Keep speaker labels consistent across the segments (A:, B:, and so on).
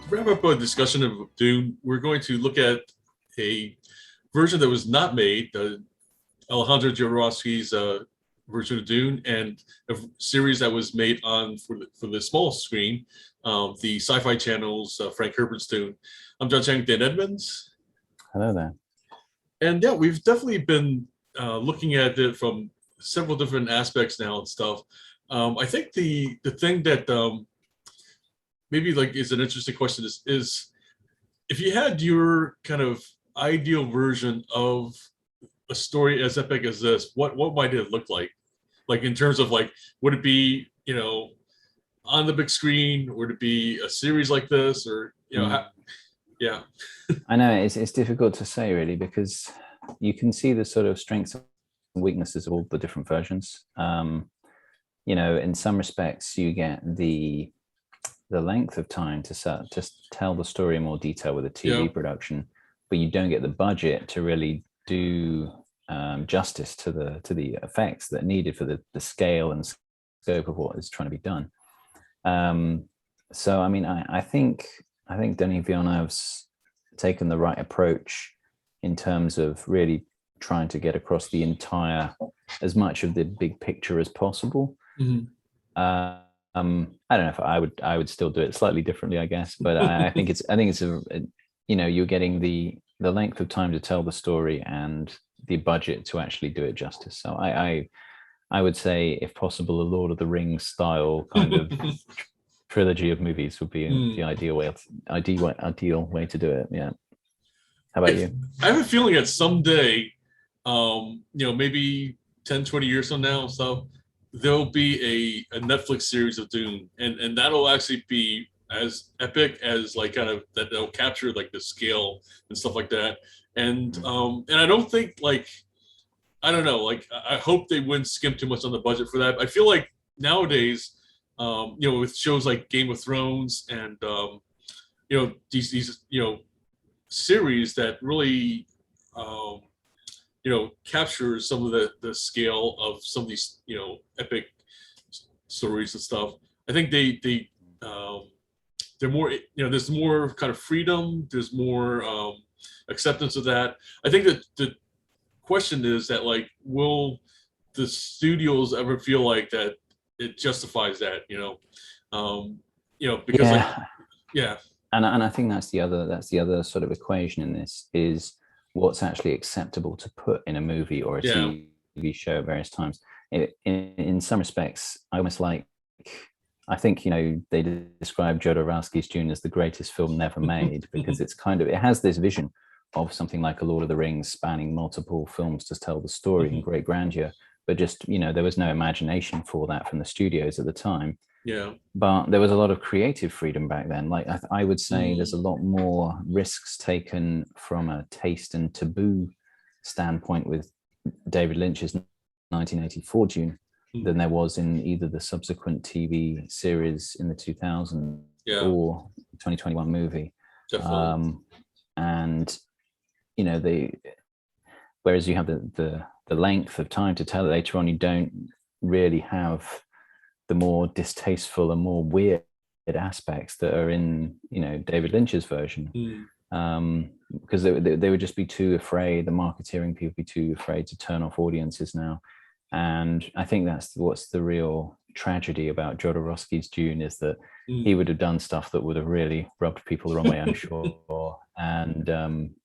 A: wrap up a discussion of Dune, we're going to look at a version that was not made, Alejandro Jodorowsky's version of Dune, and a series that was made on for the small screen, the Sci-Fi Channel's Frank Herbert's Dune. I'm John Chang, Dan Edmonds.
B: Hello there.
A: And yeah, we've definitely been looking at it from several different aspects now and stuff. I think the thing that maybe like is an interesting question is if you had your kind of ideal version of a story as epic as this, what might it look like? Like in terms of like, would it be, on the big screen? Would it be a series like this, or yeah?
B: I know it's difficult to say really, because you can see the sort of strengths and weaknesses of all the different versions. In some respects, you get the length of time to tell the story in more detail with a TV production, but you don't get the budget to really do justice to the effects that are needed for the scale and scope of what is trying to be done. So I mean, I think Denis Villeneuve's taken the right approach in terms of really trying to get across the entire, as much of the big picture as possible.
A: Mm-hmm.
B: I don't know if I would still do it slightly differently, I guess, but I think it's you're getting the length of time to tell the story and the budget to actually do it justice. So I would say, if possible, a Lord of the Rings style kind of trilogy of movies would be the ideal way to do it. Yeah. How about you?
A: I have a feeling that someday, maybe 10, 20 years from now, so there'll be a Netflix series of Dune, and that'll actually be as epic as like kind of that they'll capture like the scale and stuff like that. And I don't think I don't know, I hope they wouldn't skimp too much on the budget for that. I feel like nowadays, with shows like Game of Thrones and these series that really capture some of the scale of some of these epic stories and stuff. I think they're more, there's more kind of freedom, there's more acceptance of that. I think that the question is that will the studios ever feel like that it justifies that, because
B: and I think that's the other sort of equation in this, is what's actually acceptable to put in a movie or a TV show at various times. In some respects, I think they describe Jodorowsky's Dune as the greatest film never made, because it has this vision of something like a Lord of the Rings spanning multiple films to tell the story in great grandeur, but just there was no imagination for that from the studios at the time. But there was a lot of creative freedom back then. I would say there's a lot more risks taken from a taste and taboo standpoint with David Lynch's 1984 Dune than there was in either the subsequent TV series in the 2000s or 2021 movie.
A: Definitely.
B: And whereas you have the length of time to tell it later on, you don't really have the more distasteful and more weird aspects that are in David Lynch's version, because they would just be too afraid. The marketeering people be too afraid to turn off audiences now, and I think that's what's the real tragedy about Jodorowsky's Dune, is that he would have done stuff that would have really rubbed people the wrong way, I'm sure. And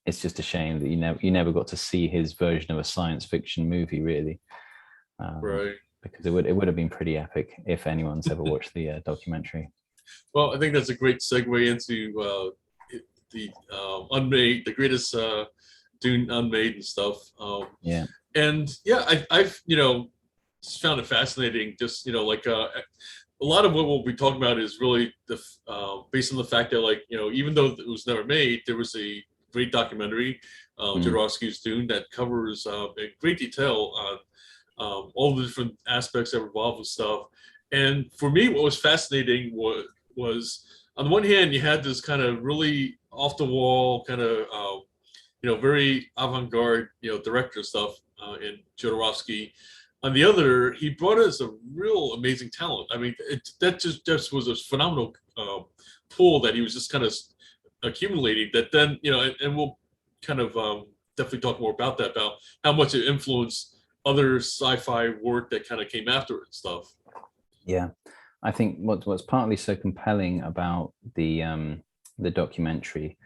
B: it's just a shame that you never got to see his version of a science fiction movie, really.
A: Right.
B: Because it would have been pretty epic if anyone's ever watched the documentary.
A: Well, I think that's a great segue into the unmade, the greatest Dune unmade and stuff. I've just found it fascinating. Just a lot of what we'll be talking about is really based on the fact that even though it was never made, there was a great documentary, Jodorowsky's Dune, that covers in great detail on all the different aspects that were involved with stuff. And for me, what was fascinating was on the one hand, you had this kind of really off the wall kind of very avant-garde director stuff in Jodorowsky. On the other, he brought us a real amazing talent. I mean, that just was a phenomenal pool that he was just kind of accumulating that then, and we'll kind of definitely talk more about that, about how much it influenced other sci-fi work that kind of came after it and stuff.
B: Yeah, I think what's partly so compelling about the documentary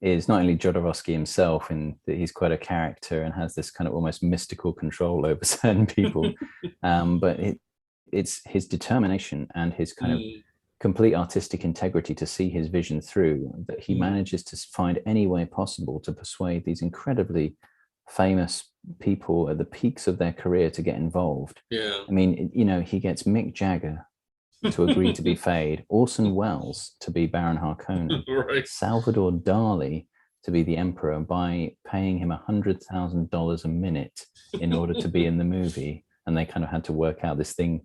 B: is not only Jodorowsky himself, in that he's quite a character and has this kind of almost mystical control over certain people, but it's his determination and his kind of complete artistic integrity to see his vision through, that he manages to find any way possible to persuade these incredibly famous people at the peaks of their career to get involved.
A: Yeah.
B: I mean, he gets Mick Jagger to agree to be Fade, Orson Welles to be Baron Harkonnen,
A: right.
B: Salvador Dali to be the Emperor by paying him $100,000 a minute in order to be in the movie. And they kind of had to work out this thing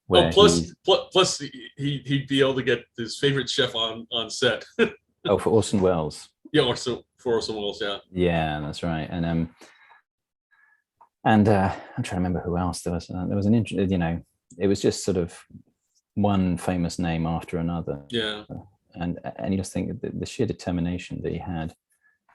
B: where
A: plus he'd be able to get his favorite chef on set.
B: Oh, for Orson Welles.
A: Yeah, for Orson Welles, yeah.
B: Yeah, that's right. And I'm trying to remember who else there was. There was an it was just sort of one famous name after another.
A: Yeah.
B: And you just think the sheer determination that he had.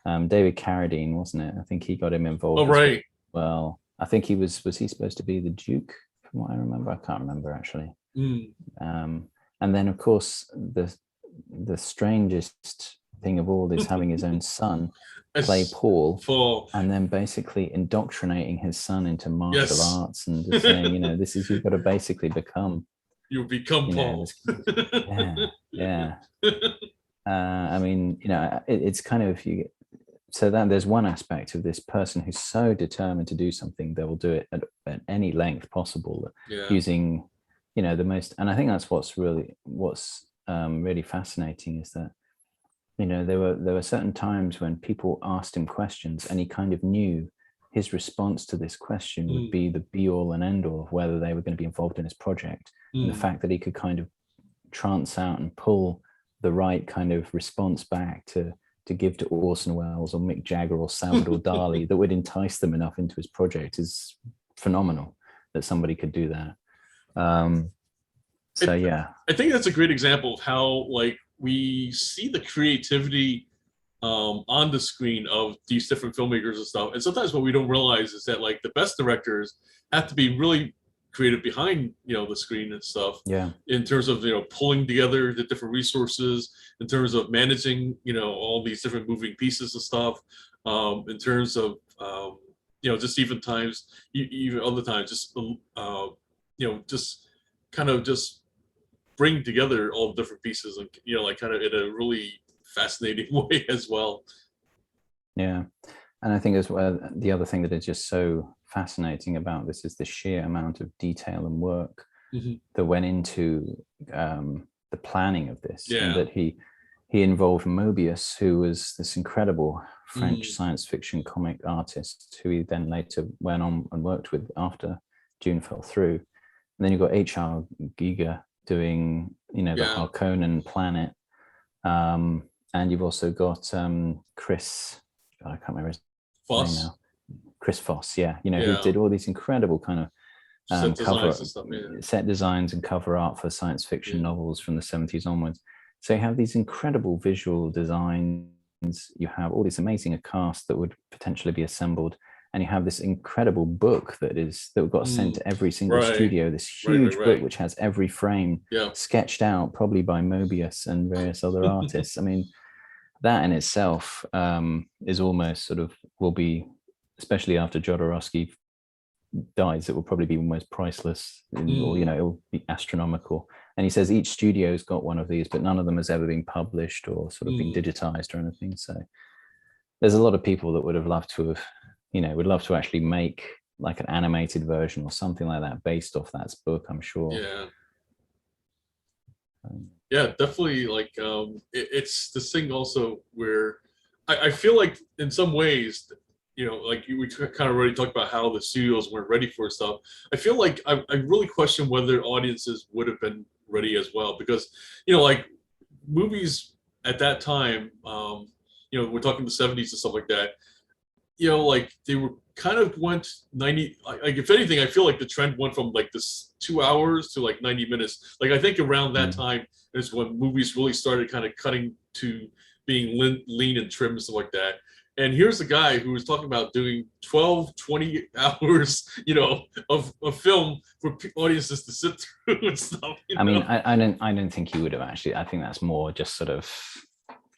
B: David Carradine, wasn't it? I think he got him involved.
A: Oh, right.
B: Well, I think he was he supposed to be the Duke, from what I remember? I can't remember actually. And then of course the strangest thing of all is having his own son play Paul, and then basically indoctrinating his son into martial arts and just saying, this is, you've got to basically become.
A: You become Paul.
B: Yeah. I mean, it's kind of, so that there's one aspect of this person who's so determined to do something, they will do it at any length possible, using, the most. And I think that's what's really fascinating, is that, there were certain times when people asked him questions and he kind of knew his response to this question would be the be all and end all of whether they were going to be involved in his project. And the fact that he could kind of trance out and pull the right kind of response back to give to Orson Welles or Mick Jagger or Salvador Dali that would entice them enough into his project is phenomenal, that somebody could do that. I think that's a great example of how, like, we see the creativity on the screen of these different filmmakers and stuff. And sometimes what we don't realize is that, like, the best directors have to be really creative behind, the screen and stuff. Yeah. In
A: terms of, pulling together the different resources, in terms of managing, all these different moving pieces and stuff. In terms of, just even times, even other times, just, just kind of just bring together all the different pieces and, like, kind of in a really fascinating way as well. Yeah.
B: And I think as well, the other thing that is just so fascinating about this is the sheer amount of detail and work that went into the planning of this. And that he involved Moebius, who was this incredible French science fiction comic artist who he then later went on and worked with after Dune fell through. And then you've got H.R. Giger doing, the Harkonnen planet. And you've also got Chris, I can't remember his
A: Foss.
B: name now. Chris Foss, who did all these incredible kind of set designs and cover art for science fiction novels from the 70s onwards. So you have these incredible visual designs, you have all this amazing cast that would potentially be assembled, and you have this incredible book that got sent to every single studio, this huge book which has every frame sketched out, probably by Moebius and various other artists. I mean, that in itself is almost sort of, will be, especially after Jodorowsky dies, it will probably be almost priceless, or it will be astronomical. And he says each studio's got one of these, but none of them has ever been published or sort of been digitized or anything. So there's a lot of people that would have loved to have, would love to actually make like an animated version or something like that based off that book, I'm sure.
A: Yeah, definitely. Like, it's this thing also where I feel like in some ways, like we kind of already talked about how the studios weren't ready for stuff. I feel like I really question whether audiences would have been ready as well, because, like movies at that time, we're talking the 70s and stuff like that, like they were kind of went 90, like if anything, I feel like the trend went from like this 2 hours to like 90 minutes. Like I think around that time is when movies really started kind of cutting to being lean and trim and stuff like that. And here's a guy who was talking about doing 12, 20 hours, of film for audiences to sit through and stuff.
B: I mean, I don't think he would have actually. I think that's more just sort of,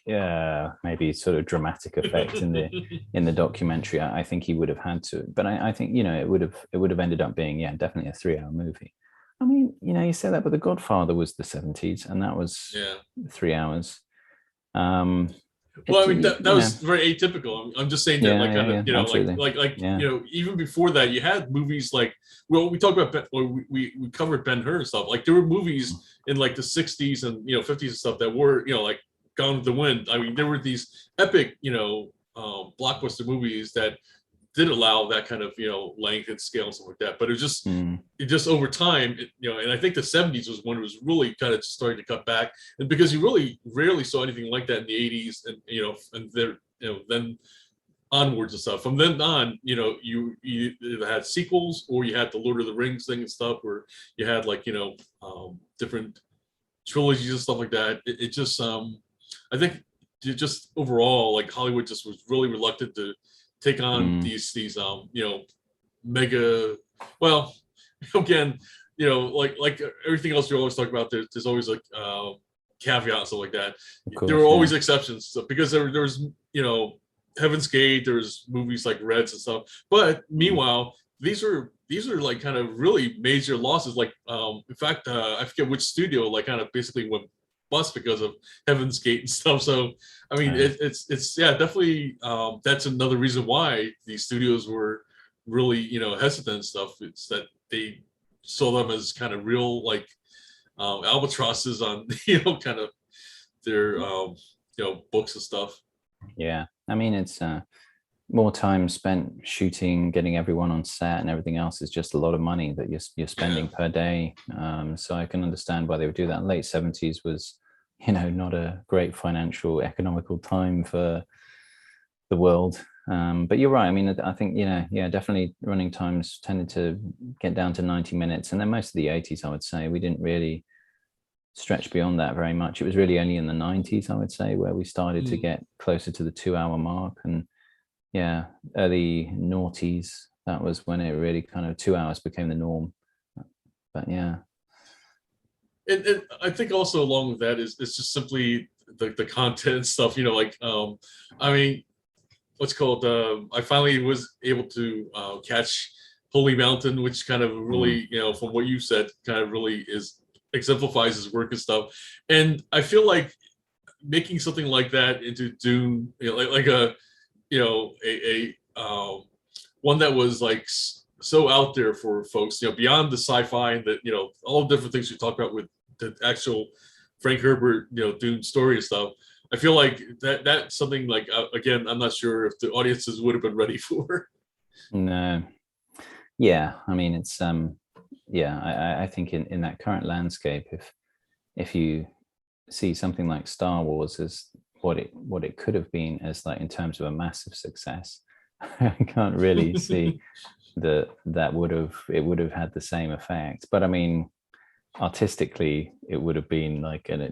B: yeah, maybe sort of dramatic effect in the documentary. I think he would have had to, but I think it would have ended up being, yeah, definitely a 3-hour movie. I mean, you say that, but The Godfather was the 70s, and that was 3 hours.
A: Well, I mean, that was very atypical. I'm just saying that, even before that, you had movies like, well, we talked about, we covered Ben Hur and stuff. Like, there were movies in like the 60s and 50s and stuff that were like Gone with the Wind. I mean, there were these epic blockbuster movies that did allow that kind of length and scale and stuff like that. But it was just over time, and I think the 70s was when it was really kind of starting to cut back, and because you really rarely saw anything like that in the 80s, and and there then onwards and stuff. From then on, you either had sequels or you had the Lord of the Rings thing and stuff, where you had like different trilogies and stuff like that. It just I think just overall, like, Hollywood just was really reluctant to take on these mega, well, again, like everything else we always talk about, there's always like caveats and stuff like that. Course, there were always exceptions, because there was Heaven's Gate, there's movies like Reds and stuff, but meanwhile these are like kind of really major losses. Like in fact, I forget which studio like kind of basically went bust because of Heaven's Gate and stuff. So I mean, it's definitely that's another reason why these studios were really hesitant and stuff. It's that they saw them as kind of real like albatrosses on kind of their books and stuff.
B: Yeah, I mean, it's more time spent shooting, getting everyone on set, and everything else is just a lot of money that you're spending per day. So I can understand why they would do that. Late 70s was, not a great financial, economical time for the world. But you're right. I mean, I think, definitely running times tended to get down to 90 minutes. And then most of the 80s, I would say, we didn't really stretch beyond that very much. It was really only in the 90s, I would say, where we started to get closer to the 2-hour mark. And early noughties, that was when it really kind of 2 hours became the norm. But yeah.
A: And I think also along with that is it's just simply the content stuff, I mean, what's called, I finally was able to catch Holy Mountain, which kind of really, from what you said, kind of really exemplifies his work and stuff. And I feel like making something like that into Dune, like a one that was like so out there for folks, beyond the sci-fi and the all the different things we talk about with the actual Frank Herbert Dune story and stuff. I feel like that's something like again, I'm not sure if the audiences would have been ready for.
B: No, yeah, I mean, it's I think in that current landscape, if you see something like Star Wars as what it could have been as like in terms of a massive success, I can't really see that would have had the same effect. But I mean, artistically, it would have been like a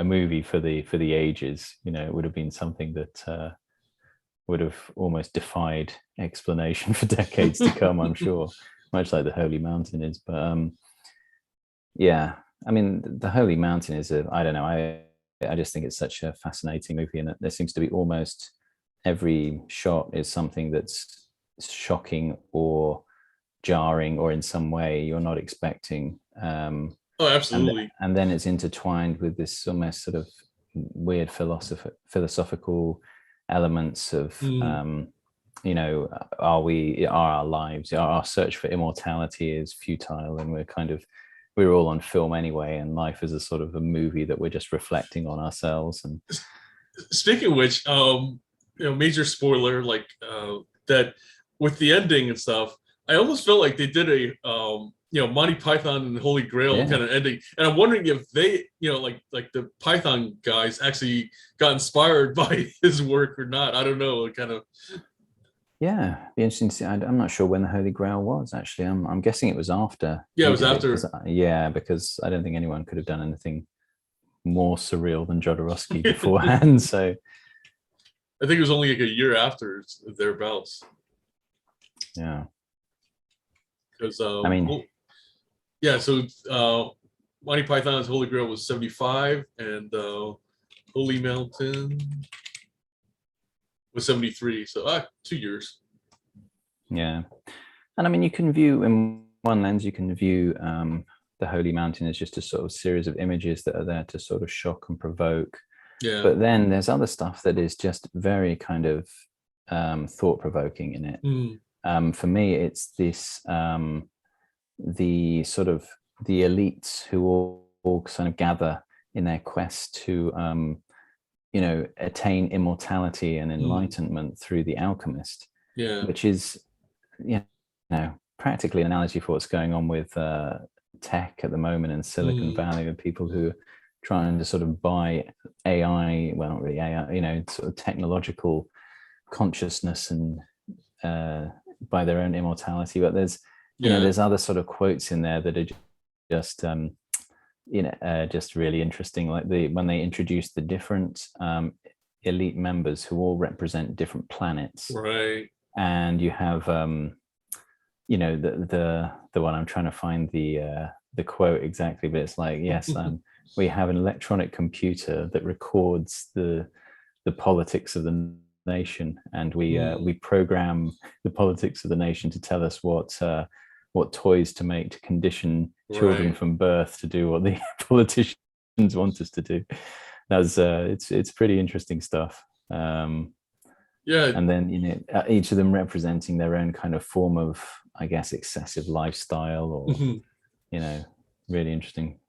B: movie for the ages. It would have been something that would have almost defied explanation for decades to come, I'm sure, much like the Holy Mountain is. But I mean, the Holy Mountain is I don't know, I just think it's such a fascinating movie, and there seems to be almost every shot is something that's shocking or jarring, or in some way you're not expecting.
A: Oh, absolutely.
B: And then it's intertwined with this almost sort of weird philosophical elements of are our lives, our search for immortality is futile, and we're all on film anyway, and life is a sort of a movie that we're just reflecting on ourselves. And
A: speaking of which, major spoiler, like that with the ending and stuff, I almost felt like they did a Monty Python and the Holy Grail kind of ending, and I'm wondering if they like the Python guys actually got inspired by his work or not. I don't know, kind of.
B: Yeah, be interesting to see. I'm not sure when the Holy Grail was actually. I'm guessing it was after.
A: Yeah, it was after.
B: Because I don't think anyone could have done anything more surreal than Jodorowsky beforehand. So
A: I think it was only like a year after thereabouts.
B: Yeah.
A: Because
B: I mean,
A: yeah. So Monty Python's Holy Grail was 75, and Holy Mountain was 73. So 2 years.
B: Yeah. And I mean, you can view in one lens, you can view the Holy Mountain as just a sort of series of images that are there to sort of shock and provoke.
A: Yeah.
B: But then there's other stuff that is just very kind of thought-provoking in it. For me, it's this the sort of the elites who all kind of gather in their quest to attain immortality and enlightenment through the alchemist.
A: Yeah.
B: Which is practically an analogy for what's going on with tech at the moment in Silicon Valley, with people who are trying to sort of buy AI, well, not really AI, sort of technological consciousness and by their own immortality. But there's there's other sort of quotes in there that are just just really interesting, like when they introduce the different elite members who all represent different planets,
A: right?
B: And you have the one, I'm trying to find the quote exactly, but it's like, yes, we have an electronic computer that records the politics of the nation, and we program the politics of the nation to tell us what toys to make to condition children from birth to do what the politicians want us to do. That's it's pretty interesting stuff. And then each of them representing their own kind of form of, I guess, excessive lifestyle, or really interesting.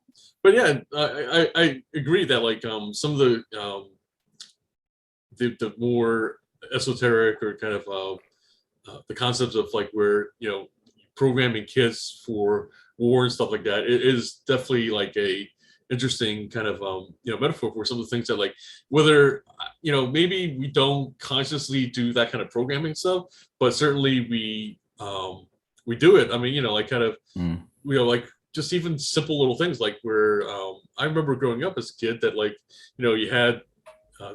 A: But yeah, I agree that like some of the more esoteric or kind of the concepts of like where programming kids for war and stuff like that, it is definitely like a interesting kind of metaphor for some of the things that, like, whether maybe we don't consciously do that kind of programming stuff, but certainly we do it. I mean, like kind of like just even simple little things, like where I remember growing up as a kid that, like, you had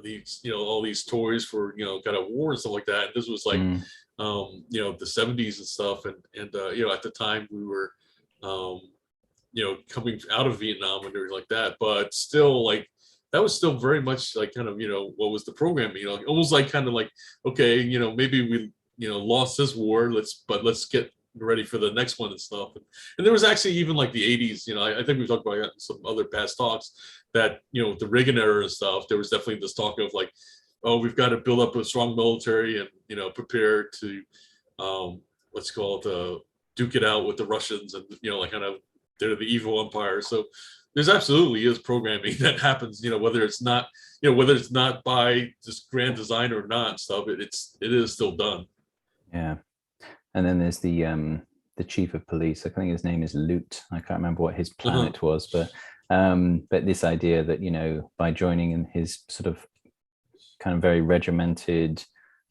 A: these all these toys for kind of war and stuff like that, and this was like the 70s and stuff, and at the time we were coming out of Vietnam and everything like that, but still, like, that was still very much like kind of what was the programming, almost like kind of like, okay, maybe we lost this war, let's get ready for the next one and stuff. And there was actually even like the 80s, I think we talked about that in some other past talks, that the Reagan era and stuff, there was definitely this talk of like, oh, we've got to build up a strong military and prepare to let's call it duke it out with the Russians, and like kind of they're the evil empire. So there's absolutely is programming that happens, whether it's not by this grand design or not and stuff, it is still done.
B: Yeah. And then there's the chief of police. I think his name is Loot. I can't remember what his planet was, but this idea that by joining in his sort of kind of very regimented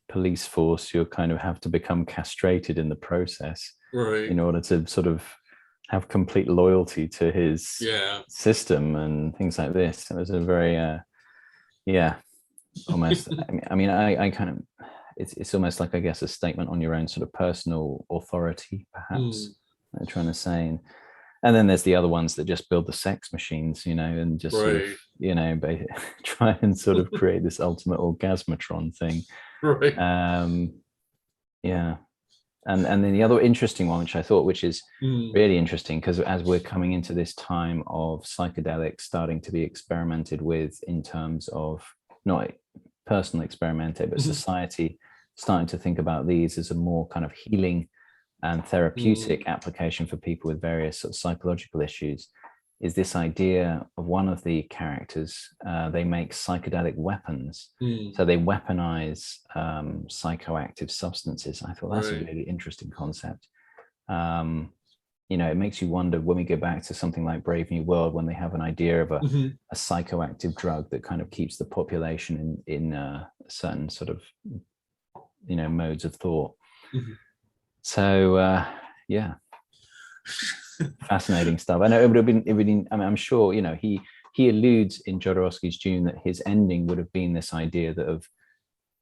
B: police force, you'll kind of have to become castrated in the process,
A: right,
B: in order to sort of have complete loyalty to his system and things like this. It was a very almost I kind of, it's almost like, I guess, a statement on your own sort of personal authority, perhaps, they're trying to say. And then there's the other ones that just build the sex machines, and just sort of, try and sort of create this ultimate orgasmatron thing.
A: Right.
B: And then the other interesting one, which is really interesting, because as we're coming into this time of psychedelics starting to be experimented with in terms of not personal experimented, but society starting to think about these as a more kind of healing and therapeutic application for people with various sort of psychological issues, is this idea of one of the characters, they make psychedelic weapons. So they weaponize psychoactive substances. I thought that's a really interesting concept. It makes you wonder, when we go back to something like Brave New World, when they have an idea of a psychoactive drug that kind of keeps the population in certain sort of modes of thought. So fascinating stuff. I know it would have been, I mean, I'm sure he he alludes in Jodorowsky's Dune that his ending would have been this idea that of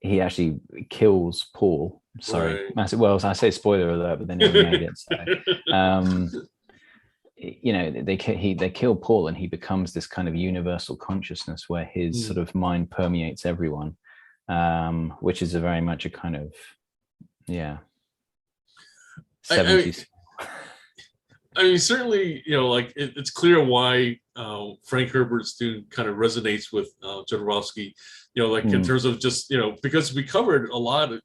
B: he actually kills Paul. Sorry, massive. Well, I say spoiler alert, but they never made it. So, they kill Paul, and he becomes this kind of universal consciousness where his sort of mind permeates everyone, which is very much a kind of 70s.
A: I mean, certainly, it's clear why Frank Herbert's Dune kind of resonates with Jodorowsky, in terms of just, because we covered a lot of,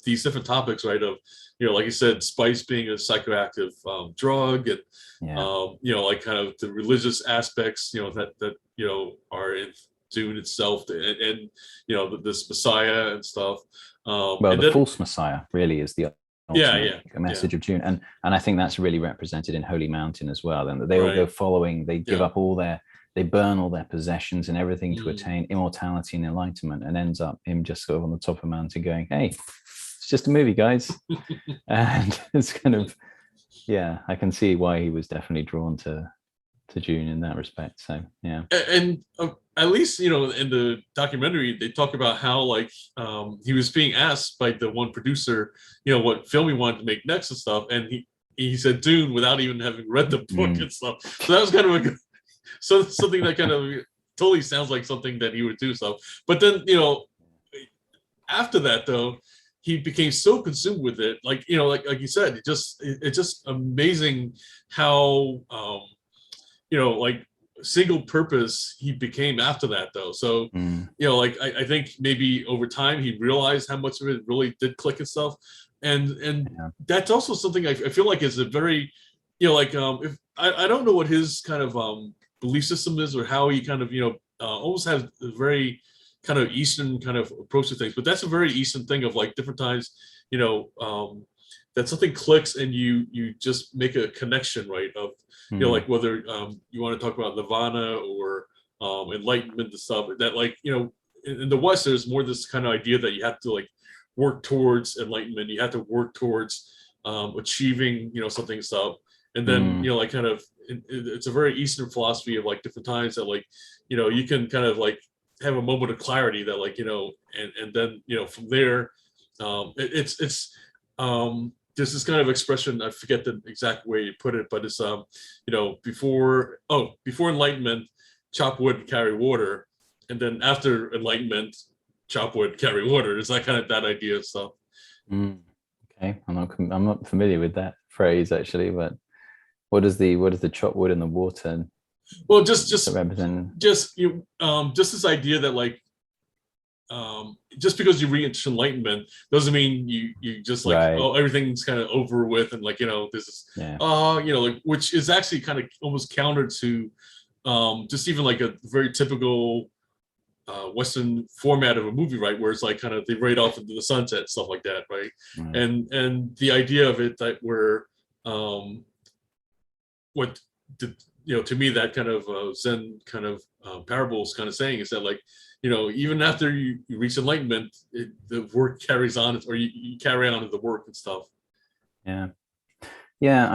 A: these different topics, right? Of, like you said, spice being a psychoactive drug, and, kind of the religious aspects, that are in Dune itself, and this Messiah and stuff.
B: The false Messiah really is the message of Dune, and I think that's really represented in Holy Mountain as well. And they all go following, they give up they burn all their possessions and everything to attain immortality and enlightenment, and ends up him just sort of on the top of a mountain going, "Hey, it's just a movie, guys." And it's kind of, I can see why he was definitely drawn to Dune in that respect. So
A: and at least in the documentary they talk about how he was being asked by the one producer what film he wanted to make next and stuff, and he said Dune without even having read the book and stuff. So that was kind of something that kind of totally sounds like something that he would do. So, but then after that though, he became so consumed with it, like you said, it's just amazing how single purpose he became after that though. So I think maybe over time he realized how much of it really did click and stuff, and that's also something I feel like is a very if I don't know what his kind of belief system is, or how he kind of almost has a very kind of Eastern kind of approach to things, but that's a very Eastern thing of different times that something clicks and you just make a connection, right, of whether you want to talk about nirvana or enlightenment and stuff, that in the West there's more this kind of idea that you have to work towards enlightenment, you have to work towards achieving something and stuff, and then kind of it's a very Eastern philosophy of different times that you can kind of have a moment of clarity that and then from there it's there's this kind of expression, I forget the exact way you put it, but it's before enlightenment, chop wood, carry water, and then after enlightenment, chop wood, carry water. Is that kind of that idea of stuff?
B: Okay, I'm not familiar with that phrase actually, but what is the chop wood and the water?
A: Well, just
B: represent
A: just this idea that just because you reach enlightenment doesn't mean you just everything's kind of over with, and this is which is actually kind of almost counter to just even a very typical Western format of a movie, right, where it's kind of they ride off into the sunset, stuff like that, right? And the idea of it that where what the to me that kind of Zen kind of parable is kind of saying is that even after you reach enlightenment, the work carries on, or you carry on with the work and stuff.
B: I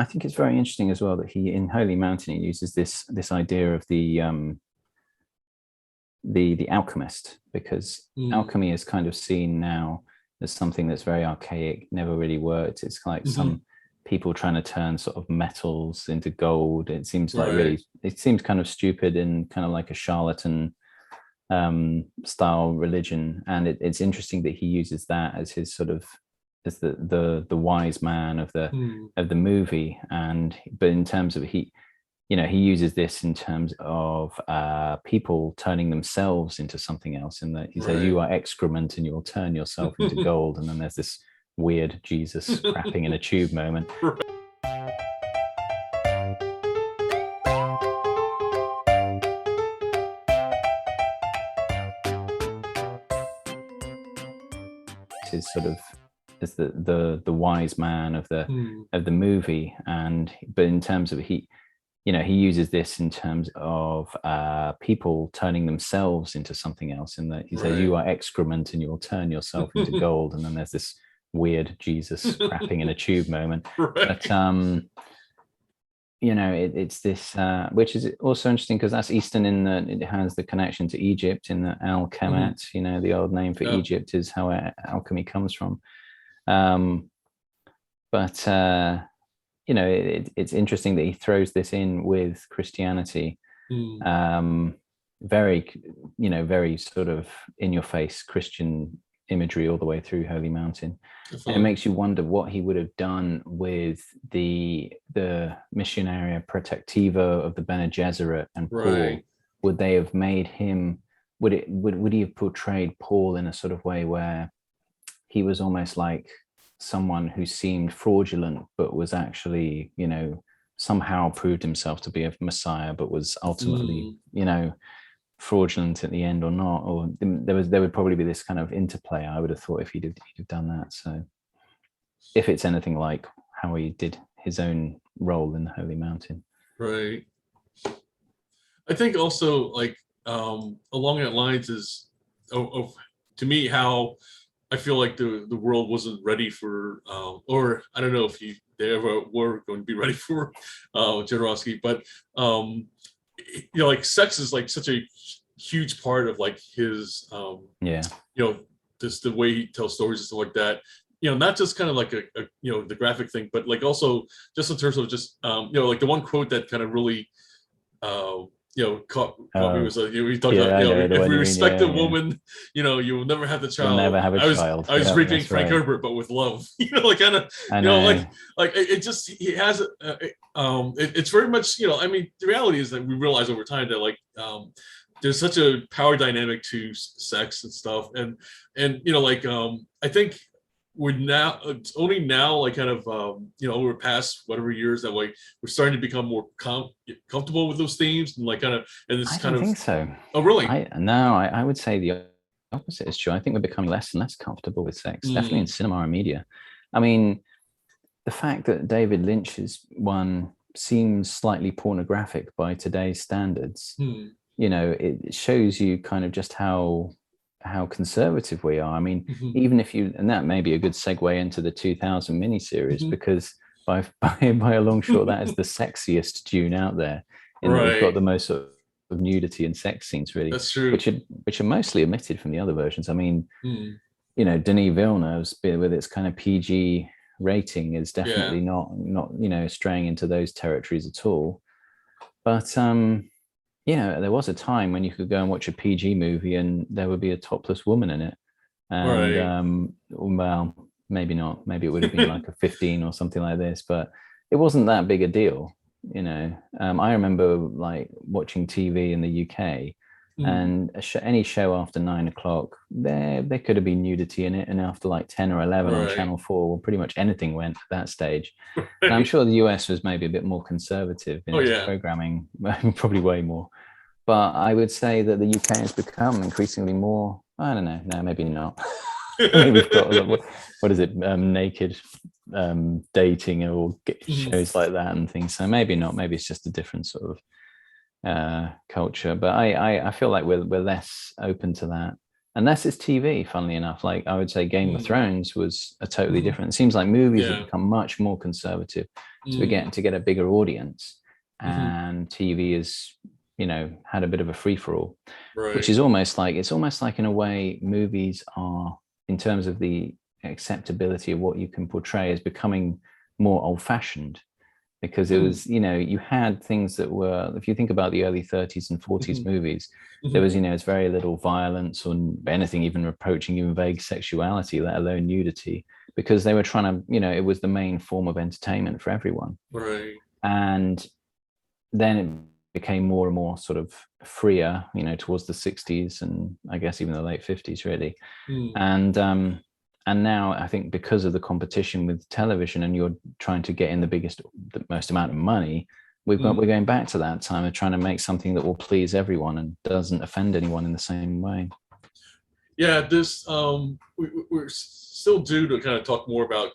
B: think it's very interesting as well that he in Holy Mountain he uses this idea of the alchemist, because alchemy is kind of seen now as something that's very archaic, never really worked. It's some people trying to turn sort of metals into gold. It seems it seems kind of stupid and kind of like a charlatan style religion, and it's interesting that he uses that as his sort of as the wise man of the movie, but in terms of he uses this in terms of people turning themselves into something else, in that he says you are excrement and you'll turn yourself into gold, and then there's this weird Jesus crapping in a tube moment. Is sort of is the wise man of the movie, but in terms of he uses this in terms of people turning themselves into something else, in that he says you are excrement and you'll turn yourself into gold, and then there's this weird Jesus crapping in a tube moment. But it's this, which is also interesting because that's Eastern in that it has the connection to Egypt in the alchemat. The old name for Egypt is how alchemy comes from. But it's interesting that he throws this in with Christianity. Very, very sort of in your face Christian imagery all the way through Holy Mountain. And it makes you wonder what he would have done with the Missionaria Protectiva of the Bene Gesserit and Paul.
A: Right.
B: Would they have made him, would he have portrayed Paul in a sort of way where he was almost like someone who seemed fraudulent but was actually, somehow proved himself to be a Messiah but was ultimately, fraudulent at the end or not? Or there would probably be this kind of interplay, I would have thought, if he'd have done that. So if it's anything like how he did his own role in the Holy Mountain.
A: Right. I think also like along that lines is of to me how I feel like the world wasn't ready for or I don't know if they ever were going to be ready for Jodorowsky, but like sex is like such a huge part of like his just the way he tells stories and stuff like that, not just kind of like a the graphic thing, but like also just in terms of just like the one quote that kind of really caught me was he talked about if we respect a woman, you will never have the child.
B: You'll never have a child.
A: I was reading Frank Herbert, but with love. Like kind of like it just he has it's very much I mean the reality is that we realize over time that like there's such a power dynamic to sex and stuff, and I think it's only now like kind of over past whatever years that like we're starting to become more comfortable with those themes and like kind of
B: I don't think so.
A: Oh really?
B: I would say the opposite is true. I think we're becoming less and less comfortable with sex, definitely in cinema and media. I mean, the fact that David Lynch's one seems slightly pornographic by today's standards, it shows you kind of just how conservative we are. I mean, even if and that may be a good segue into the 2000 miniseries, because by a long shot, that is the sexiest Dune out there. And we've got the most sort of nudity and sex scenes, really.
A: That's true.
B: Which are mostly omitted from the other versions. I mean, Denis Villeneuve's with its kind of PG rating is definitely not straying into those territories at all. But there was a time when you could go and watch a PG movie and there would be a topless woman in it. And well, maybe not. Maybe it would have been like a 15 or something like this, but it wasn't that big a deal. I remember like watching TV in the UK and any show after 9 o'clock, there could have been nudity in it. And after like 10 or 11 on Channel 4, pretty much anything went at that stage. And I'm sure the US was maybe a bit more conservative in its programming, probably way more. But I would say that the UK has become increasingly more, I don't know, no, maybe not. We've got, what is it, naked dating or shows like that and things. So maybe not, maybe it's just a different sort of culture. But I feel like we're less open to that. Unless it's TV, funnily enough. Like I would say Game of Thrones was a totally different. It seems like movies have become much more conservative to get a bigger audience. And TV is, had a bit of a free-for-all, which is almost like in a way movies are, in terms of the acceptability of what you can portray, is becoming more old-fashioned, because it was, you had things that were, if you think about the early 30s and 40s movies, there was, it's very little violence or anything even approaching even vague sexuality, let alone nudity, because they were trying to, it was the main form of entertainment for everyone.
A: Right.
B: And then it became more and more sort of freer, towards the 60s and I guess even the late 50s, really. And now I think because of the competition with television and you're trying to get in the most amount of money, we're going back to that time of trying to make something that will please everyone and doesn't offend anyone in the same way.
A: Yeah, this we're still due to kind of talk more about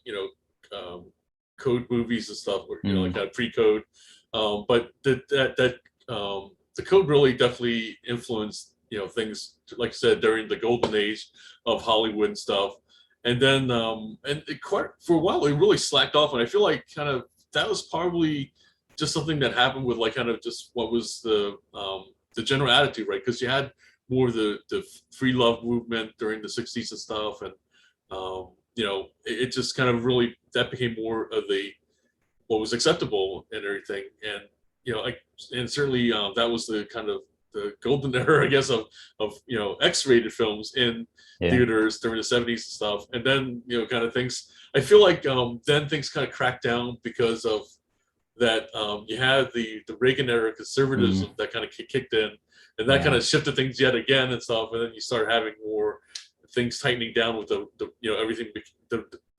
A: code movies and stuff, like kind of pre-code. But the code really definitely influenced things, like I said, during the golden age of Hollywood and stuff. And then for a while it really slacked off, and I feel like kind of that was probably just something that happened with like kind of just what was the general attitude, right? Because you had more of the free love movement during the 60s and stuff, and you know, it just kind of really, that became more of the what was acceptable and everything. And you know, and certainly that was the kind of the golden era, I guess, of you know, X-rated films in theaters during the 70s and stuff. And then, you know, kind of things, I feel like then things kind of cracked down because of that. You had the Reagan era conservatism that kind of kicked in, and that kind of shifted things yet again and stuff. And then you start having more things tightening down with the you know, everything.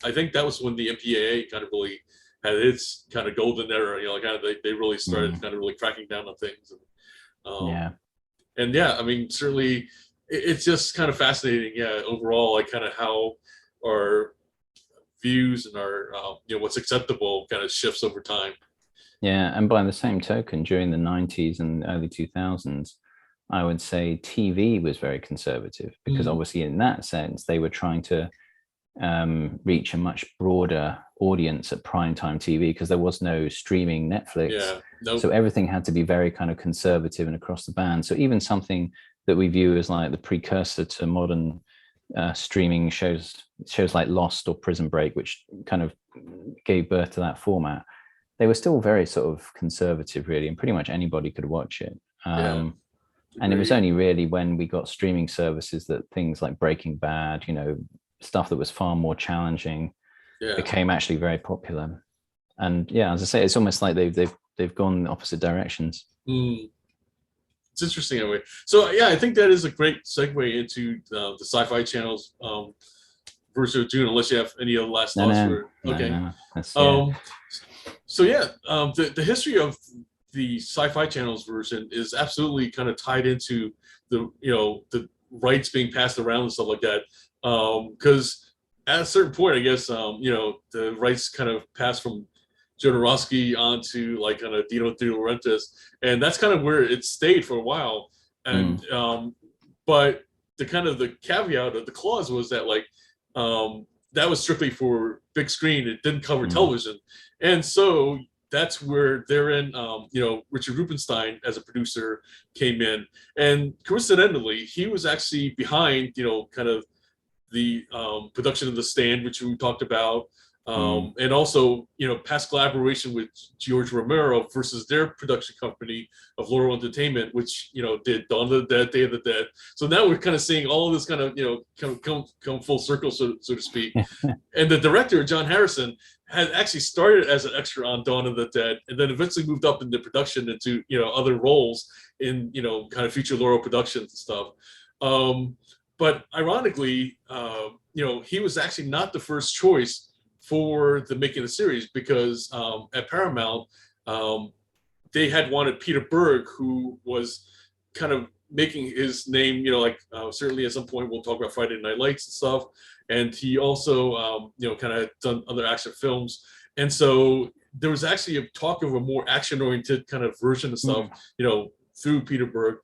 A: I think that was when the MPAA kind of really had its kind of golden era. You know, kind of they really started kind of really cracking down on things. And, and yeah, I mean, certainly it's just kind of fascinating. Yeah, overall, like kind of how our views and our you know, what's acceptable kind of shifts over time.
B: Yeah, and by the same token, during the 90s and early 2000s, I would say TV was very conservative, because obviously in that sense, they were trying to reach a much broader audience at primetime TV, because there was no streaming Netflix. So everything had to be very kind of conservative and across the band. So even something that we view as like the precursor to modern streaming shows like Lost or Prison Break, which kind of gave birth to that format, they were still very sort of conservative, really, and pretty much anybody could watch it. And it was only really when we got streaming services that things like Breaking Bad, you know, stuff that was far more challenging, became actually very popular. And yeah, as I say, it's almost like they've gone in opposite directions.
A: It's interesting anyway. So yeah, I think that is a great segue into the Sci-Fi Channel's version of Dune, unless you have any other last thoughts. So yeah, the history of the Sci-Fi Channel's version is absolutely kind of tied into the, you know, the rights being passed around and stuff like that. Because at a certain point, I guess, you know, the rights kind of passed from Jodorowsky onto like kind of Dino De Laurentiis, and that's kind of where it stayed for a while. And but the kind of the caveat of the clause was that like that was strictly for big screen. It didn't cover television, and so that's where therein, you know, Richard Rubenstein as a producer came in, and coincidentally, he was actually behind, you know, kind of the production of The Stand, which we talked about, and also, you know, past collaboration with George Romero versus their production company of Laurel Entertainment, which, you know, did Dawn of the Dead, Day of the Dead. So now we're kind of seeing all of this kind of, you know, come full circle, so to speak. And the director, John Harrison, had actually started as an extra on Dawn of the Dead, and then eventually moved up into production into, you know, other roles in, you know, kind of future Laurel productions and stuff. But ironically, you know, he was actually not the first choice for the making of the series, because at Paramount, they had wanted Peter Berg, who was kind of making his name, you know, like certainly at some point we'll talk about Friday Night Lights and stuff. And he also, you know, kind of done other action films. And so there was actually a talk of a more action-oriented kind of version of stuff, you know, through Peter Berg.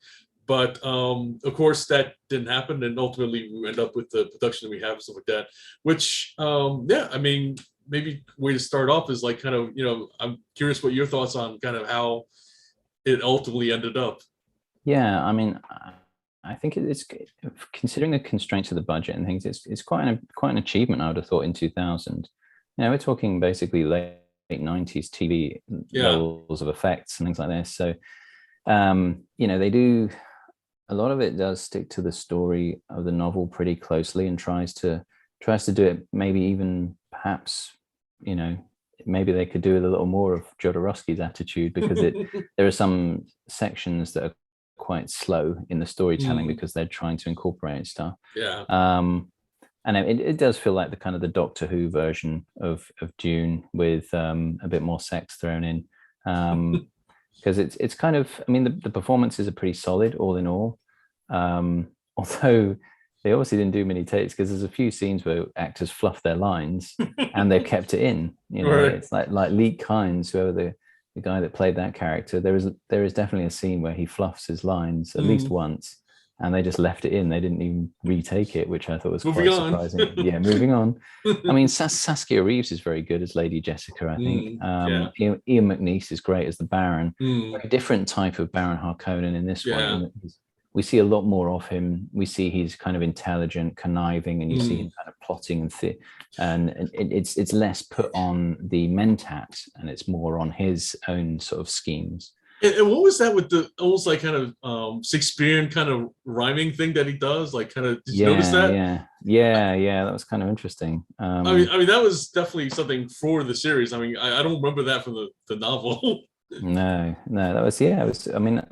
A: But of course, that didn't happen, and ultimately we end up with the production that we have and stuff like that. Which, yeah, I mean, maybe way to start off is like kind of, you know, I'm curious what your thoughts on kind of how it ultimately ended up.
B: Yeah, I mean, I think it's, considering the constraints of the budget and things, it's quite an achievement, I would have thought, in 2000. You know, we're talking basically late 90s TV levels of effects and things like this. So, you know, they do. A lot of it does stick to the story of the novel pretty closely, and tries to do it maybe even perhaps, you know, maybe they could do with a little more of Jodorowsky's attitude, because there are some sections that are quite slow in the storytelling because they're trying to incorporate stuff. And it does feel like the kind of the Doctor Who version of Dune, with a bit more sex thrown in. Because it's kind of, I mean, the performances are pretty solid all in all, although they obviously didn't do many takes, because there's a few scenes where actors fluff their lines and they've kept it in, you know. It's like Leek Hines, whoever the guy that played that character, there is definitely a scene where he fluffs his lines at least once, and they just left it in. They didn't even retake it, which I thought was
A: Moving
B: quite
A: on.
B: surprising. Yeah, moving on. I mean, Saskia Reeves is very good as Lady Jessica, I think.
A: Yeah.
B: Ian McNeice is great as the Baron.
A: Mm,
B: Very different type of Baron Harkonnen in this one.
A: yeah.
B: In that we see a lot more of him. We see he's kind of intelligent, conniving, and you see him kind of plotting and it's less put on the Mentat, and it's more on his own sort of schemes.
A: And what was that with the almost like kind of Shakespearean kind of rhyming thing that he does? Like, kind of, did you notice that?
B: Yeah. That was kind of interesting.
A: I mean, that was definitely something for the series. I mean, I don't remember that from the novel.
B: No, that was it was. I mean,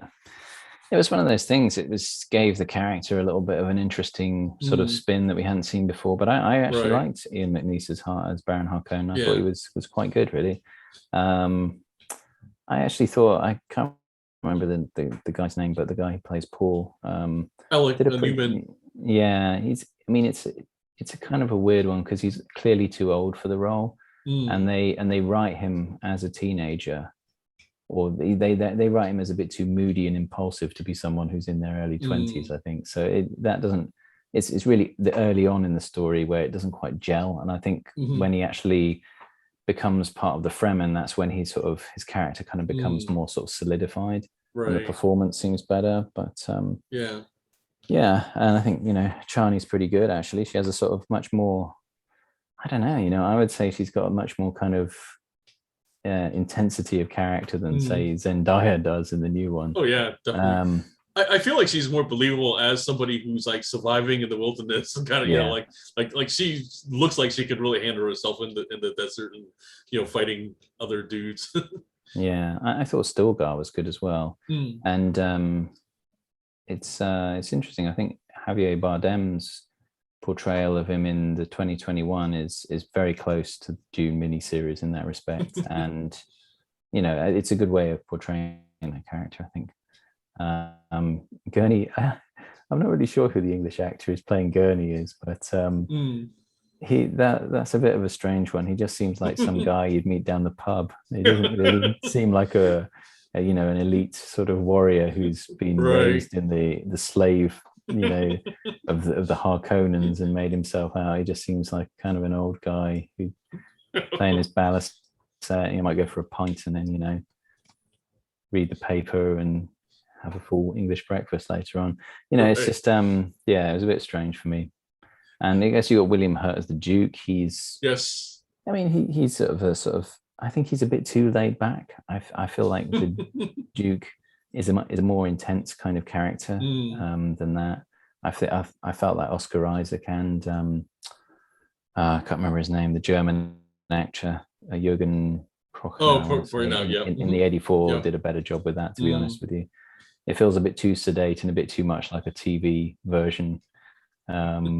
B: it was one of those things. It gave the character a little bit of an interesting sort of spin that we hadn't seen before. But I actually liked Ian McNeice's heart as Baron Harkonnen. I thought he was quite good, really. I actually thought, I can't remember the guy's name, but the guy who plays Paul.
A: Newman.
B: Yeah, it's a kind of a weird one because he's clearly too old for the role, and they write him as a teenager, or they write him as a bit too moody and impulsive to be someone who's in their early 20s, I think. So it's really the early on in the story where it doesn't quite gel, and I think when he actually becomes part of the Fremen, that's when his character kind of becomes more sort of solidified, and the performance seems better. But yeah, and I think Chani's pretty good actually. She has a sort of much more, I don't know, I would say she's got a much more kind of intensity of character than say Zendaya does in the new one.
A: Oh yeah, definitely. I feel like she's more believable as somebody who's like surviving in the wilderness and kind of like she looks like she could really handle herself in the desert and fighting other dudes.
B: Yeah, I thought Stilgar was good as well, and it's interesting. I think Javier Bardem's portrayal of him in the 2021 is very close to the Dune miniseries in that respect, and it's a good way of portraying that character, I think. Gurney, I'm not really sure who the English actor who's playing Gurney is, but that's a bit of a strange one. He just seems like some guy you'd meet down the pub. He doesn't really seem like an elite sort of warrior who's been raised in the slave of the Harkonnens and made himself out. He just seems like kind of an old guy who playing his ballast set. He might go for a pint and then read the paper and have a full English breakfast later on. It's just it was a bit strange for me. And I guess you got William Hurt as the Duke. He's I mean, he's sort of I think he's a bit too laid back. I feel like the Duke is a more intense kind of character than that. I felt like Oscar Isaac and I can't remember his name, the German actor Jürgen Prochnow in the 84 did a better job with that, to be honest with you. It feels a bit too sedate and a bit too much like a TV version.
A: Yeah,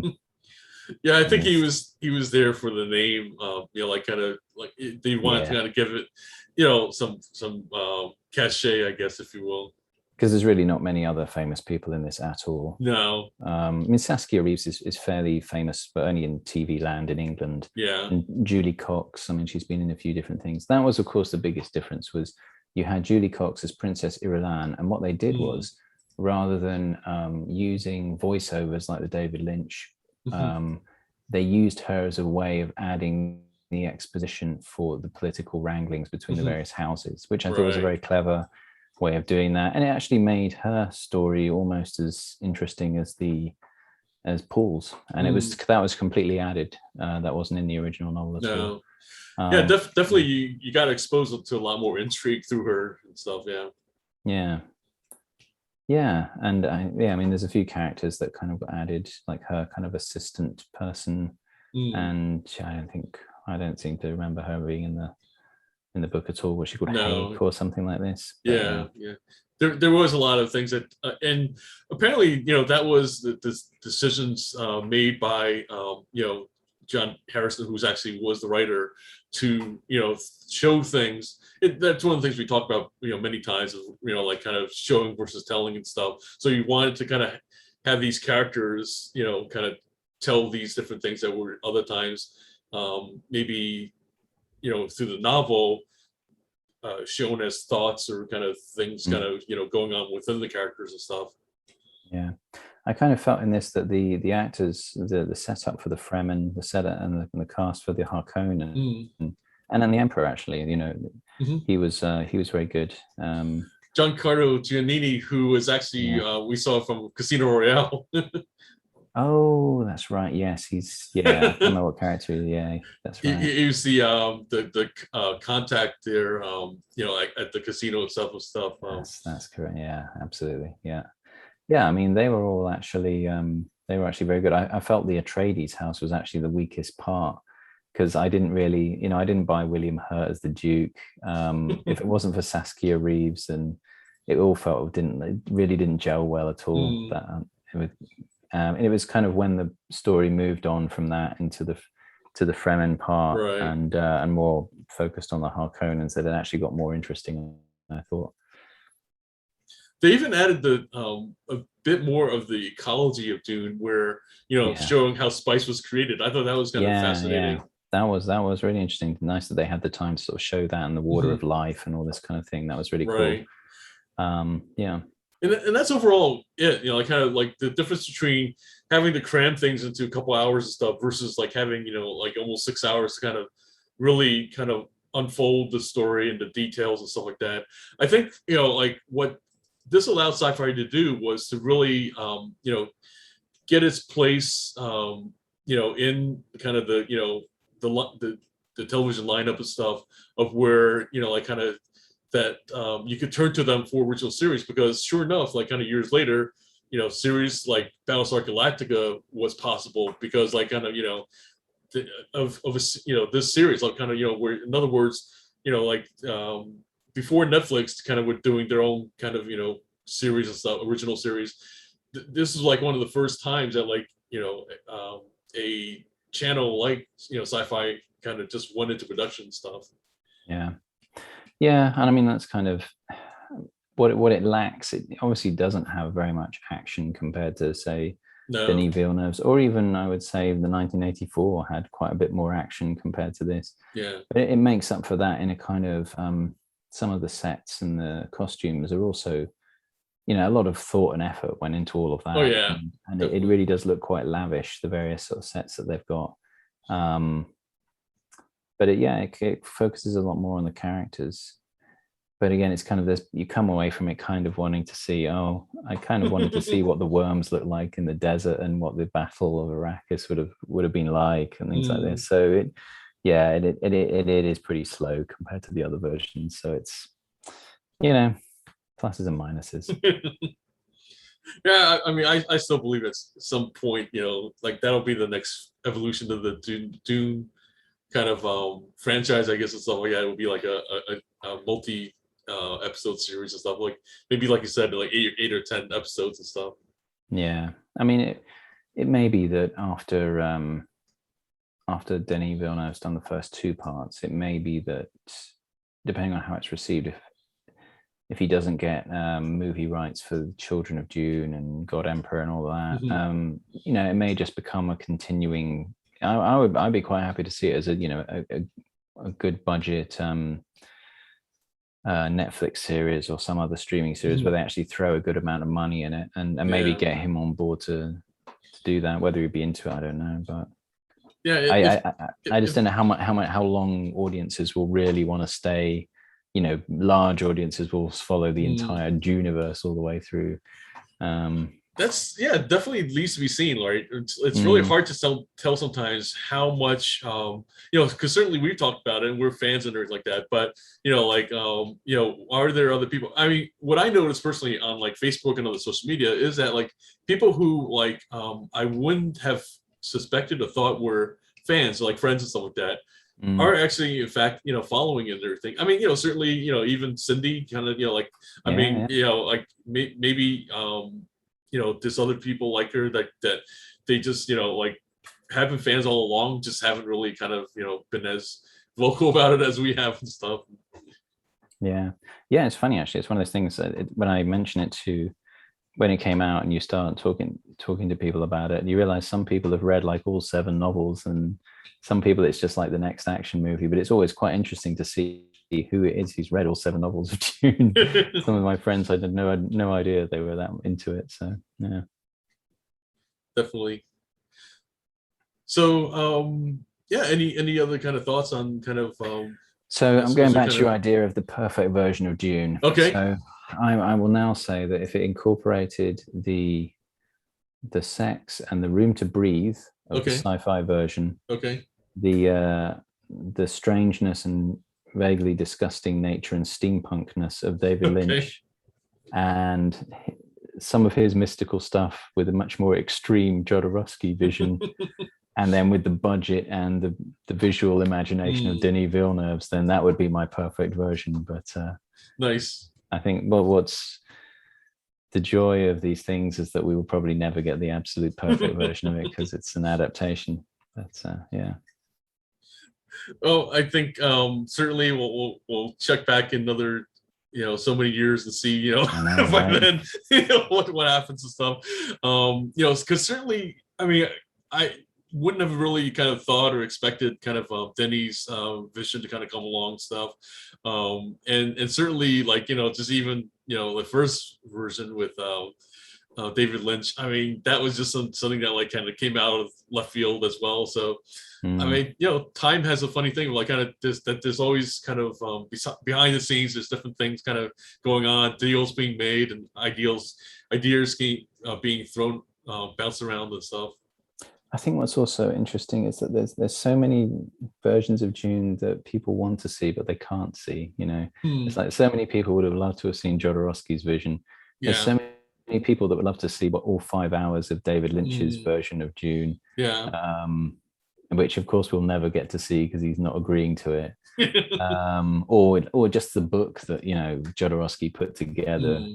A: I think he was there for the name. Like kind of like they wanted to kind of give it, some cachet, I guess, if you will.
B: Because there's really not many other famous people in this at all.
A: No.
B: I mean, Saskia Reeves is fairly famous, but only in TV land in England.
A: Yeah.
B: And Julie Cox, I mean, she's been in a few different things. That was, of course, the biggest difference was you had Julie Cox as Princess Irulan, and what they did was, rather than using voiceovers like the David Lynch, they used her as a way of adding the exposition for the political wranglings between the various houses, which I thought was a very clever way of doing that, and it actually made her story almost as interesting as Paul's, and that was completely added. That wasn't in the original novel at all.
A: Definitely you got exposed to a lot more intrigue through her and stuff.
B: And I mean, there's a few characters that kind of got added, like her kind of assistant person, and I don't seem to remember her being in the book at all. Was she called Hake or something like this?
A: But, There was a lot of things that, and apparently, that was the decisions made by, John Harrison, who's actually was the writer, to show things. That's one of the things we talked about, many times, like kind of showing versus telling and stuff. So you wanted to kind of have these characters, kind of tell these different things that were other times maybe through the novel shown as thoughts or kind of things kind of going on within the characters and stuff.
B: I kind of felt in this that the actors, the setup for the Fremen, the setup and the cast for the Harkonnen, and then the Emperor, actually, you know, he was very good.
A: Giancarlo Giannini, who was actually we saw from Casino Royale.
B: Oh, that's right. Yes, I don't know what character. Yeah, that's right.
A: He was the contact there, you know, like at the casino itself and stuff.
B: That's correct. Yeah, absolutely. Yeah. I mean, they were all actually very good. I felt the Atreides house was actually the weakest part, because I didn't really, you know, I didn't buy William Hurt as the Duke. If it wasn't for Saskia Reeves, and it all felt it really didn't gel well at all. It was kind of when the story moved on from that into the Fremen part, right, and more focused on the Harkonnens, that it actually got more interesting, I thought.
A: They even added a bit more of the ecology of Dune, where, you know, showing how spice was created. I thought that was kind of fascinating.
B: That was really interesting. Nice that they had the time to sort of show that, and the water of life and all this kind of thing. That was really cool.
A: And that's overall it, you know, like kind of like the difference between having to cram things into a couple hours and stuff versus like having, you know, like almost 6 hours to kind of really kind of unfold the story and the details and stuff like that. I think, you know, like what this allowed sci-fi to do was to really, you know, get its place, you know, in kind of the, you know, the television lineup and stuff of where, you know, like kind of that you could turn to them for original series, because sure enough, like kind of years later, you know, series like Battlestar Galactica was possible because like kind of, you know, of a, you know, this series, like kind of, you know, where in other words, you know, like before Netflix kind of were doing their own kind of, you know, series and stuff, original series, this is like one of the first times that like, you know, a channel like, you know, Sci-Fi kind of just went into production stuff.
B: Yeah, and I mean that's kind of what it lacks. It obviously doesn't have very much action compared to, say, Denis Villeneuve's, or even I would say the 1984 had quite a bit more action compared to this.
A: Yeah,
B: but it makes up for that in a kind of some of the sets and the costumes are also, you know, a lot of thought and effort went into all of that.
A: Oh yeah,
B: and it really does look quite lavish, the various sort of sets that they've got. But it focuses a lot more on the characters. But again, it's kind of this, you come away from it kind of wanting to see, I kind of wanted to see what the worms look like in the desert and what the Battle of Arrakis would have been like and things like this. So it is pretty slow compared to the other versions. So it's, you know, pluses and minuses.
A: Yeah, I mean, I still believe at some point, you know, like that'll be the next evolution of the Dune kind of franchise, I guess, and stuff like that. It would be like a multi episode series and stuff, like maybe like you said, like 8 or 10 episodes and stuff.
B: Yeah, I mean, it may be that after Denis Villeneuve's done the first 2 parts, it may be that depending on how it's received, if he doesn't get movie rights for Children of Dune and God Emperor and all that, you know, it may just become a continuing. I'd be quite happy to see it as a, you know, a good budget Netflix series or some other streaming series where they actually throw a good amount of money in it and maybe get him on board to do that. Whether he'd be into it, I don't know, but I just don't know how long audiences will really want to stay. You know, large audiences will follow the entire Duniverse all the way through.
A: That's definitely needs to be seen, right? It's really hard to tell sometimes how much you know, because certainly we've talked about it and we're fans and everything like that, but you know, like you know, are there other people? I mean, what I noticed personally on like Facebook and other social media is that like people who like I wouldn't have suspected or thought were fans, like friends and stuff like that, are actually in fact, you know, following it and everything. I mean, you know, certainly, you know, even Cindy kind of, you know, like you know, like maybe you know, there's other people like her that they just, you know, like have been fans all along, just haven't really kind of, you know, been as vocal about it as we have and stuff.
B: Yeah, it's funny actually. It's one of those things that when I mention it to, when it came out and you start talking to people about it, you realize some people have read like all 7 novels and some people it's just like the next action movie. But it's always quite interesting to see who it is who's read all 7 novels of Dune. Some of my friends, I had no idea they were that into it. So yeah.
A: definitely. So yeah, any other kind of thoughts on kind of
B: so I'm going back to your idea of the perfect version of Dune.
A: Okay.
B: So I will now say that if it incorporated the sex and the room to breathe of the sci-fi version, the strangeness and vaguely disgusting nature and steampunkness of David Lynch, and some of his mystical stuff with a much more extreme Jodorowsky vision, and then with the budget and the visual imagination of Denis Villeneuve's, then that would be my perfect version. But
A: nice.
B: I think, well, what's the joy of these things is that we will probably never get the absolute perfect version of it because it's an adaptation. But yeah.
A: Oh, I think certainly we'll check back in another, so many years and see, by then, what happens and stuff. Because certainly, I mean, I wouldn't have really kind of thought or expected kind of Denny's vision to kind of come along and stuff. And certainly, like, just even, the first version with David Lynch, I mean, that was just something that like kind of came out of left field as well. So, I mean, time has a funny thing, like kind of there's always kind of behind the scenes, there's different things kind of going on, deals being made and ideas being thrown, bounced around and stuff.
B: I think what's also interesting is that there's so many versions of Dune that people want to see, but they can't see, It's like so many people would have loved to have seen Jodorowsky's vision. There's so many people that would love to see all 5 hours of David Lynch's version of Dune. Which of course we'll never get to see because he's not agreeing to it. Or just the book that, Jodorowsky put together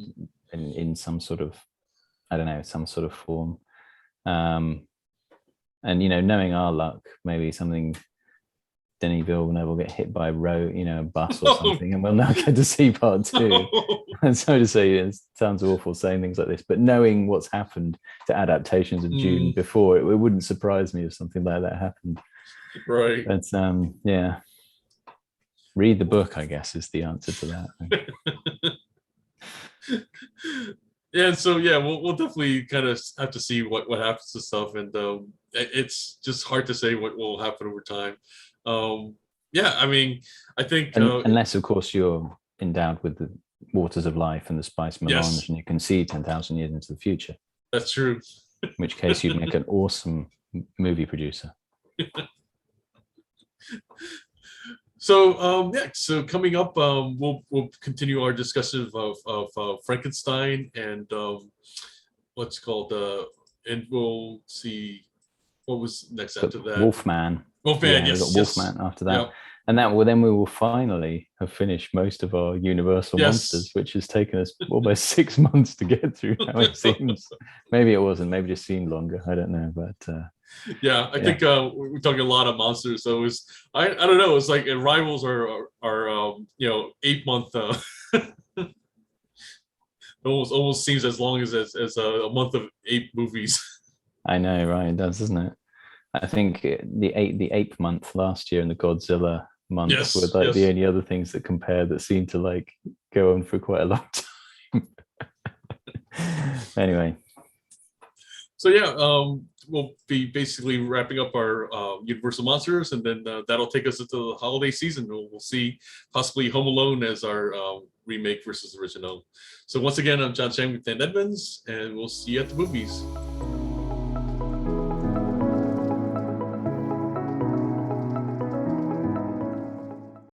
B: in some sort of, I don't know, some sort of form. And knowing our luck, maybe something Denis Villeneuve will get hit by a bus or something, and we'll not get to see part 2. And so to say, it sounds awful saying things like this, but knowing what's happened to adaptations of Dune before, it wouldn't surprise me if something like that happened.
A: Right.
B: But yeah, read the book, I guess, is the answer to that.
A: Yeah, so yeah, we'll definitely kind of have to see what happens to stuff, and it's just hard to say what will happen over time. Yeah, I mean, I think
B: unless of course you're endowed with the waters of life and the spice melange, and you can see 10,000 years into the future.
A: That's true.
B: In which case you'd make an awesome movie producer.
A: So yeah, so coming up, we'll continue our discussion of Frankenstein and what's called and we'll see what was next after that.
B: Wolfman.
A: Yes.
B: Wolfman after that. And then we will finally have finished most of our Universal monsters, which has taken us almost 6 months to get through now, it seems. Maybe it wasn't, maybe it just seemed longer, I don't know, but
A: I think we're talking a lot of monsters, so it was I don't know, it's like it rivals our 8-month it almost seems as long as a month of 8 movies.
B: I know, right? It does, doesn't it? I think the 8th month last year and the Godzilla month were like the only other things that compare that seem to like go on for quite a long time. Anyway,
A: so yeah, we'll be basically wrapping up our Universal monsters, and then that'll take us into the holiday season. We'll see possibly Home Alone as our remake versus original. So once again, I'm John Chang with Dan Edmonds, and we'll see you at the movies.